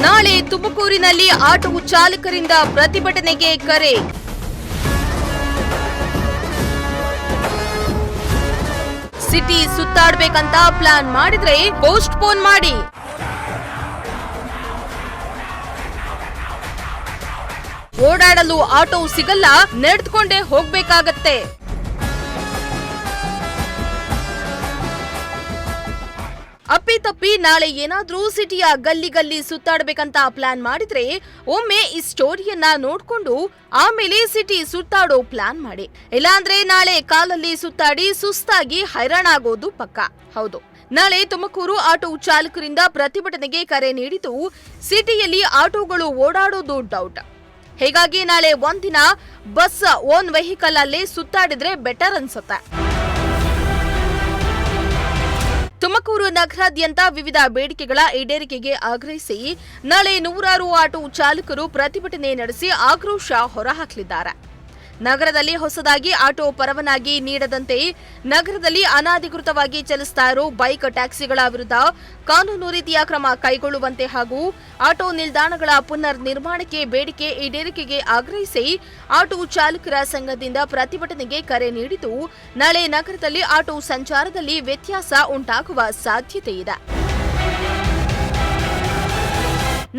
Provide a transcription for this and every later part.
ನಾಳೆ ತುಮಕೂರಿನಲ್ಲಿ ಆಟೋ ಚಾಲಕರಿಂದ ಪ್ರತಿಭಟನೆಗೆ ಕರೆ. ಸಿಟಿ ಸುತ್ತಾಡಬೇಕಂತ ಪ್ಲಾನ್ ಮಾಡಿದ್ರೆ ಪೋಸ್ಟ್ ಪೋನ್ ಮಾಡಿ. ಓಡಾಡಲು ಆಟೋ ಸಿಗಲ್ಲ, ನಡೆದುಕೊಂಡೇ ಹೋಗ್ಬೇಕಾಗತ್ತೆ. ಅಪ್ಪಿತಪ್ಪಿ ನಾಳೆ ಏನಾದ್ರೂ ಸಿಟಿಯ ಗಲ್ಲಿ ಸುತ್ತಾಡಬೇಕಂತ ಪ್ಲಾನ್ ಮಾಡಿದ್ರೆ ಒಮ್ಮೆ ಈ ಸ್ಟೋರಿಯನ್ನ ನೋಡ್ಕೊಂಡು ಆಮೇಲೆ ಸಿಟಿ ಸುತ್ತಾಡೋ ಪ್ಲಾನ್ ಮಾಡಿ. ಇಲ್ಲಾಂದ್ರೆ ನಾಳೆ ಕಾಲಲ್ಲಿ ಸುತ್ತಾಡಿ ಸುಸ್ತಾಗಿ ಹೈರಾಣಾಗೋದು ಪಕ್ಕ. ಹೌದು, ನಾಳೆ ತುಮಕೂರು ಆಟೋ ಚಾಲಕರಿಂದ ಪ್ರತಿಭಟನೆಗೆ ಕರೆ ನೀಡಿದ್ದು ಸಿಟಿಯಲ್ಲಿ ಆಟೋಗಳು ಓಡಾಡೋದು ಡೌಟ್. ಹೀಗಾಗಿ ನಾಳೆ ಒಂದಿನ ಬಸ್ ಓನ್ ವೆಹಿಕಲ್ ಅಲ್ಲೇ ಸುತ್ತಾಡಿದ್ರೆ ಬೆಟರ್ ಅನ್ಸುತ್ತೆ. ತುಮಕೂರು ನಗರಾದ್ಯಂತ ವಿವಿಧ ಬೇಡಿಕೆಗಳ ಈಡೇರಿಕೆಗೆ ಆಗ್ರಹಿಸಿ ನಾಳೆ ನೂರಾರು ಆಟೋ ಚಾಲಕರು ಪ್ರತಿಭಟನೆ ನಡೆಸಿ ಆಕ್ರೋಶ ಹೊರಹಾಕಲಿದ್ದಾರೆ. ನಗರದಲ್ಲಿ ಹೊಸದಾಗಿ ಆಟೋ ಪರವಾನಗಿ ನೀಡದಂತೆ ನಗರದಲ್ಲಿ ಅನಧಿಕೃತವಾಗಿ ಚಲಿಸ್ತಾ ಇರೋ ಬೈಕ್ ಟ್ಯಾಕ್ಸಿಗಳ ವಿರುದ್ಧ ಕಾನೂನು ರೀತಿಯ ಕ್ರಮ ಕೈಗೊಳ್ಳುವಂತೆ ಹಾಗೂ ಆಟೋ ನಿಲ್ದಾಣಗಳ ಪುನರ್ ನಿರ್ಮಾಣಕ್ಕೆ ಬೇಡಿಕೆ ಈಡೇರಿಕೆಗೆ ಆಗ್ರಹಿಸಿ ಆಟೋ ಚಾಲಕರ ಸಂಘದಿಂದ ಪ್ರತಿಭಟನೆಗೆ ಕರೆ ನೀಡಿದ್ದು ನಾಳೆ ನಗರದಲ್ಲಿ ಆಟೋ ಸಂಚಾರದಲ್ಲಿ ವ್ಯತ್ಯಾಸ ಉಂಟಾಗುವ ಸಾಧ್ಯತೆ ಇದೆ.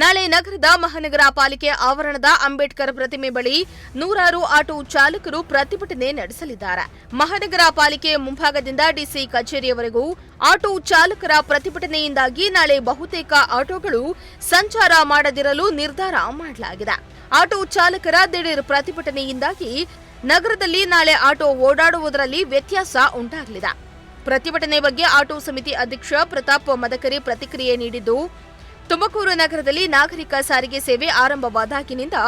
ನಾಳೆ ನಗರದ ಮಹಾನಗರ ಪಾಲಿಕೆ ಆವರಣದ ಅಂಬೇಡ್ಕರ್ ಪ್ರತಿಮೆ ಬಳಿ ನೂರಾರು ಆಟೋ ಚಾಲಕರು ಪ್ರತಿಭಟನೆ ನಡೆಸಲಿದ್ದಾರೆ. ಮಹಾನಗರ ಪಾಲಿಕೆ ಮುಂಭಾಗದಿಂದ ಡಿಸಿ ಕಚೇರಿಯವರೆಗೂ ಆಟೋ ಚಾಲಕರ ಪ್ರತಿಭಟನೆಯಿಂದಾಗಿ ನಾಳೆ ಬಹುತೇಕ ಆಟೋಗಳು ಸಂಚಾರ ಮಾಡದಿರಲು ನಿರ್ಧಾರ ಮಾಡಲಾಗಿದೆ. ಆಟೋ ಚಾಲಕರ ದಿಢೀರ್ ಪ್ರತಿಭಟನೆಯಿಂದಾಗಿ ನಗರದಲ್ಲಿ ನಾಳೆ ಆಟೋ ಓಡಾಡುವುದರಲ್ಲಿ ವ್ಯತ್ಯಾಸ ಉಂಟಾಗಲಿದೆ. ಪ್ರತಿಭಟನೆ ಬಗ್ಗೆ ಆಟೋ ಸಮಿತಿ ಅಧ್ಯಕ್ಷ ಪ್ರತಾಪ್ ಮದಕರಿ ಪ್ರತಿಕ್ರಿಯೆ ನೀಡಿದ್ದು, ತುಮಕೂರು ನಗರದಲ್ಲಿ ನಾಗರಿಕ ಸಾರಿಗೆ ಸೇವೆ ಆರಂಭವಾದಾಗಿನಿಂದ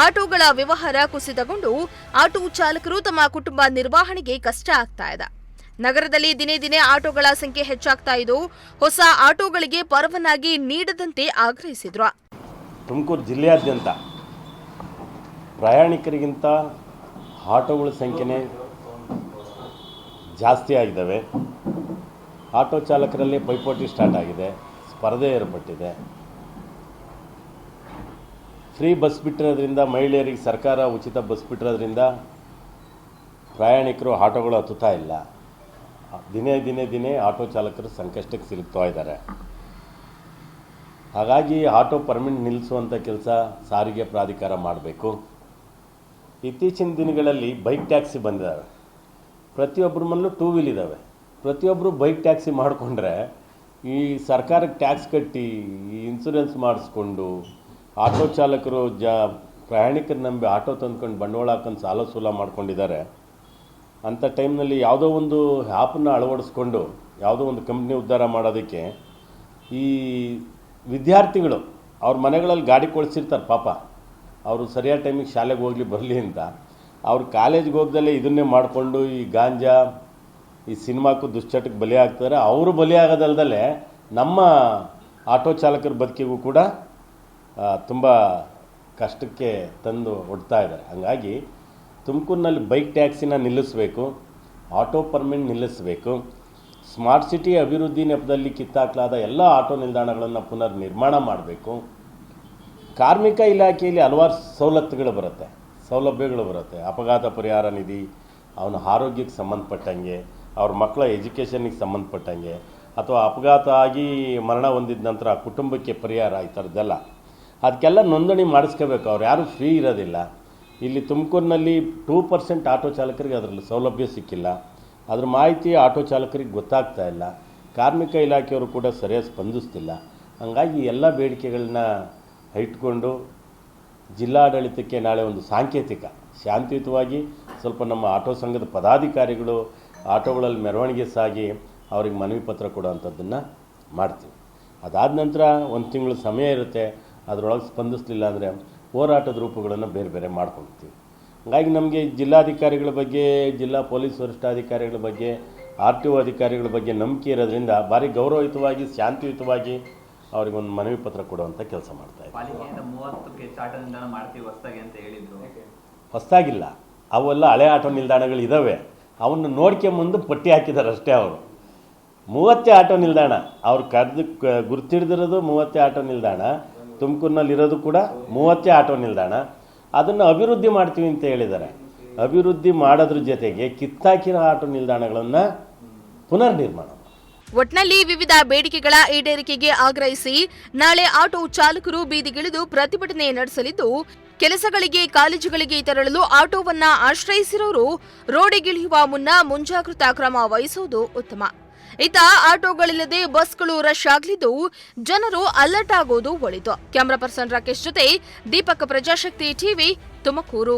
ಆಟೋಗಳ ವ್ಯವಹಾರ ಕುಸಿತಗೊಂಡು ಆಟೋ ಚಾಲಕರು ತಮ್ಮ ಕುಟುಂಬ ನಿರ್ವಹಣೆಗೆ ಕಷ್ಟ ಆಗ್ತಾ ಇದೆ. ನಗರದಲ್ಲಿ ದಿನೇ ದಿನೇ ಆಟೋಗಳ ಸಂಖ್ಯೆ ಹೆಚ್ಚಾಗ್ತಾ ಇದ್ದು ಹೊಸ ಆಟೋಗಳಿಗೆ ಪರವಾನಗಿ ನೀಡದಂತೆ ಆಗ್ರಹಿಸಿದ್ರು. ತುಮಕೂರು ಜಿಲ್ಲೆಯಾದ್ಯಂತ ಪ್ರಯಾಣಿಕರಿಗಿಂತ ಆಟೋಗಳ ಸಂಖ್ಯೆನೇ ಜಾಸ್ತಿ ಆಗಿದ್ದಾವೆ. ಆಟೋ ಚಾಲಕರಲ್ಲಿ ಪೈಪೋಟಿ ಸ್ಟಾರ್ಟ್ ಆಗಿದೆ, ಸ್ಪರ್ಧೆ ಏರ್ಪಟ್ಟಿದೆ. ಫ್ರೀ ಬಸ್ ಬಿಟ್ಟಿರೋದ್ರಿಂದ, ಮಹಿಳೆಯರಿಗೆ ಸರ್ಕಾರ ಉಚಿತ ಬಸ್ ಬಿಟ್ಟಿರೋದ್ರಿಂದ ಪ್ರಯಾಣಿಕರು ಆಟೋಗಳು ಹತ್ತುತ್ತಾ ಇಲ್ಲ. ದಿನೇ ಆಟೋ ಚಾಲಕರು ಸಂಕಷ್ಟಕ್ಕೆ ಸಿಲುಕ್ತಾ ಇದ್ದಾರೆ. ಹಾಗಾಗಿ ಆಟೋ ಪರ್ಮಿಟ್ ನಿಲ್ಲಿಸುವಂಥ ಕೆಲಸ ಸಾರಿಗೆ ಪ್ರಾಧಿಕಾರ ಮಾಡಬೇಕು. ಇತ್ತೀಚಿನ ದಿನಗಳಲ್ಲಿ ಬೈಕ್ ಟ್ಯಾಕ್ಸಿ ಬಂದಿದ್ದಾವೆ. ಪ್ರತಿಯೊಬ್ಬರ ಮನೇಲೂ ಟೂ ವೀಲ್ ಇದ್ದಾವೆ. ಪ್ರತಿಯೊಬ್ಬರು ಬೈಕ್ ಟ್ಯಾಕ್ಸಿ ಮಾಡಿಕೊಂಡ್ರೆ ಈ ಸರ್ಕಾರಕ್ಕೆ ಟ್ಯಾಕ್ಸ್ ಕಟ್ಟಿ ಈ ಇನ್ಸೂರೆನ್ಸ್ ಮಾಡಿಸ್ಕೊಂಡು ಆಟೋ ಚಾಲಕರು ಪ್ರಯಾಣಿಕರು ನಂಬಿ ಆಟೋ ತಂದ್ಕೊಂಡು ಬಂಡವಾಳ ಹಾಕೊಂಡು ಸಾಲ ಸೂಲ ಮಾಡ್ಕೊಂಡಿದ್ದಾರೆ. ಅಂಥ ಟೈಮ್ನಲ್ಲಿ ಯಾವುದೋ ಒಂದು ಆ್ಯಪನ್ನು ಅಳವಡಿಸ್ಕೊಂಡು ಯಾವುದೋ ಒಂದು ಕಂಪ್ನಿ ಉದ್ಧಾರ ಮಾಡೋದಕ್ಕೆ ಈ ವಿದ್ಯಾರ್ಥಿಗಳು ಅವ್ರ ಮನೆಗಳಲ್ಲಿ ಗಾಡಿ ಕೊಡಿಸಿರ್ತಾರೆ. ಪಾಪ ಅವರು ಸರಿಯಾದ ಟೈಮಿಗೆ ಶಾಲೆಗೆ ಹೋಗಲಿ ಬರಲಿ ಅಂತ ಅವ್ರು ಕಾಲೇಜ್ಗೆ ಹೋಗ್ದಲ್ಲೇ ಇದನ್ನೇ ಮಾಡಿಕೊಂಡು ಈ ಗಾಂಜಾ, ಈ ಸಿನಿಮಾಕ್ಕೂ ದುಶ್ಚಟಕ್ಕೆ ಬಲಿ ಆಗ್ತಾರೆ. ಅವರು ಬಲಿ ಆಗೋದಲ್ದಲ್ಲೇ ನಮ್ಮ ಆಟೋ ಚಾಲಕರ ಬದುಕಿಗೂ ಕೂಡ ತುಂಬ ಕಷ್ಟಕ್ಕೆ ತಂದು ಒಡ್ತಾ ಇದ್ದಾರೆ. ಹಾಗಾಗಿ ತುಮಕೂರಿನಲ್ಲಿ ಬೈಕ್ ಟ್ಯಾಕ್ಸಿನ ನಿಲ್ಲಿಸಬೇಕು, ಆಟೋ ಪರ್ಮಿಟ್ ನಿಲ್ಲಿಸಬೇಕು. ಸ್ಮಾರ್ಟ್ ಸಿಟಿ ಅಭಿವೃದ್ಧಿ ನೆಪದಲ್ಲಿ ಕಿತ್ತಾಕಲಾದ ಎಲ್ಲ ಆಟೋ ನಿಲ್ದಾಣಗಳನ್ನು ಪುನರ್ ನಿರ್ಮಾಣ ಮಾಡಬೇಕು. ಕಾರ್ಮಿಕ ಇಲಾಖೆಯಲ್ಲಿ ಹಲವಾರು ಸೌಲಭ್ಯಗಳು ಬರುತ್ತೆ. ಅಪಘಾತ ಪರಿಹಾರ ನಿಧಿ, ಅವನ ಆರೋಗ್ಯಕ್ಕೆ ಸಂಬಂಧಪಟ್ಟಂಗೆ, ಅವ್ರ ಮಕ್ಕಳ ಎಜುಕೇಷನ್ಗೆ ಸಂಬಂಧಪಟ್ಟಂಗೆ, ಅಥವಾ ಅಪಘಾತ ಆಗಿ ಮರಣ ಹೊಂದಿದ ನಂತರ ಕುಟುಂಬಕ್ಕೆ ಪರಿಹಾರ, ಈ ಥರದ್ದೆಲ್ಲ ಅದಕ್ಕೆಲ್ಲ ನೋಂದಣಿ ಮಾಡಿಸ್ಕೋಬೇಕು. ಅವ್ರು ಯಾರೂ ಫ್ರೀ ಇರೋದಿಲ್ಲ. ಇಲ್ಲಿ ತುಮಕೂರಿನಲ್ಲಿ 2% ಆಟೋ ಚಾಲಕರಿಗೆ ಅದರಲ್ಲಿ ಸೌಲಭ್ಯ ಸಿಕ್ಕಿಲ್ಲ. ಅದ್ರ ಮಾಹಿತಿ ಆಟೋ ಚಾಲಕರಿಗೆ ಗೊತ್ತಾಗ್ತಾ ಇಲ್ಲ. ಕಾರ್ಮಿಕ ಇಲಾಖೆಯವರು ಕೂಡ ಸರಿಯಾಗಿ ಸ್ಪಂದಿಸ್ತಿಲ್ಲ. ಹಾಗಾಗಿ ಎಲ್ಲ ಬೇಡಿಕೆಗಳನ್ನ ಇಟ್ಕೊಂಡು ಜಿಲ್ಲಾಡಳಿತಕ್ಕೆ ನಾಳೆ ಒಂದು ಸಾಂಕೇತಿಕ ಶಾಂತಿಯುತವಾಗಿ ಸ್ವಲ್ಪ ನಮ್ಮ ಆಟೋ ಸಂಘದ ಪದಾಧಿಕಾರಿಗಳು ಆಟೋಗಳಲ್ಲಿ ಮೆರವಣಿಗೆ ಸಾಗಿ ಅವ್ರಿಗೆ ಮನವಿ ಪತ್ರ ಕೊಡುವಂಥದ್ದನ್ನು ಮಾಡ್ತೀವಿ. ಅದಾದ ನಂತರ ಒಂದು ತಿಂಗಳು ಸಮಯ ಇರುತ್ತೆ. ಅದರೊಳಗೆ ಸ್ಪಂದಿಸಲಿಲ್ಲ ಅಂದರೆ ಹೋರಾಟದ ರೂಪಗಳನ್ನು ಬೇರೆ ಬೇರೆ ಮಾಡ್ಕೊಳ್ತೀವಿ. ಹಾಗಾಗಿ ನಮಗೆ ಜಿಲ್ಲಾಧಿಕಾರಿಗಳ ಬಗ್ಗೆ, ಜಿಲ್ಲಾ ಪೊಲೀಸ್ ವರಿಷ್ಠಾಧಿಕಾರಿಗಳ ಬಗ್ಗೆ, RTO ಅಧಿಕಾರಿಗಳ ಬಗ್ಗೆ ನಂಬಿಕೆ ಇರೋದ್ರಿಂದ ಭಾರಿ ಗೌರವಯುತವಾಗಿ ಶಾಂತಿಯುತವಾಗಿ ಅವರಿಗೊಂದು ಮನವಿ ಪತ್ರ ಕೊಡುವಂಥ ಕೆಲಸ ಮಾಡ್ತಾಯಿದ್ದೀವಿ. ಹೊಸದಾಗಿಲ್ಲ, ಅವೆಲ್ಲ ಹಳೆ ಆಟೋ ನಿಲ್ದಾಣಗಳು ಇದ್ದಾವೆ. ಅವನ್ನು ನೋಡ್ಕೊಂಬಂದು ಪಟ್ಟಿ ಹಾಕಿದ್ದಾರೆ ಅಷ್ಟೇ. ಅವರು 30 ಆಟೋ ನಿಲ್ದಾಣ ಅವ್ರು ಗುರ್ತಿಡ್ದಿರೋದು 30 ಆಟೋ ನಿಲ್ದಾಣ. ತುಮಕೂರಿನಲ್ಲಿ ಇರೋದು ಕೂಡ 30 ಆಟೋ ನಿಲ್ದಾಣ. ಅದನ್ನು ಅಭಿವೃದ್ಧಿ ಮಾಡ್ತೀವಿ ಅಂತ ಹೇಳಿದ್ದಾರೆ. ಅಭಿವೃದ್ಧಿ ಮಾಡೋದ್ರ ಜೊತೆಗೆ ಕಿತ್ತಾಕಿರೋ ಆಟೋ ನಿಲ್ದಾಣಗಳನ್ನು ಪುನರ್ ನಿರ್ಮಾಣ. ಒಟ್ನಲ್ಲಿ ವಿವಿಧ ಬೇಡಿಕೆಗಳ ಈಡೇರಿಕೆಗೆ ಆಗ್ರಹಿಸಿ ನಾಳೆ ಆಟೋ ಚಾಲಕರು ಬೀದಿಗಿಳಿದು ಪ್ರತಿಭಟನೆ ನಡೆಸಲಿದ್ದು, ಕೆಲಸಗಳಿಗೆ ಕಾಲೇಜುಗಳಿಗೆ ತೆರಳಲು ಆಟೋವನ್ನ ಆಶ್ರಯಿಸಿರೋರು ರೋಡಿಗಿಳಿಯುವ ಮುನ್ನ ಮುಂಜಾಗ್ರತಾ ಕ್ರಮ ವಹಿಸುವುದು ಉತ್ತಮ. ಇತ್ತ ಆಟೋಗಳಿಲ್ಲದೆ ಬಸ್ಗಳು ರಶ್ ಆಗಲಿದ್ದು ಜನರು ಅಲರ್ಟ್ ಆಗೋದು ಒಳಿತು. ಕ್ಯಾಮರಾ ಪರ್ಸನ್ ರಾಕೇಶ್ ಜೊತೆ ದೀಪಕ್, ಪ್ರಜಾಶಕ್ತಿ ಟಿವಿ, ತುಮಕೂರು.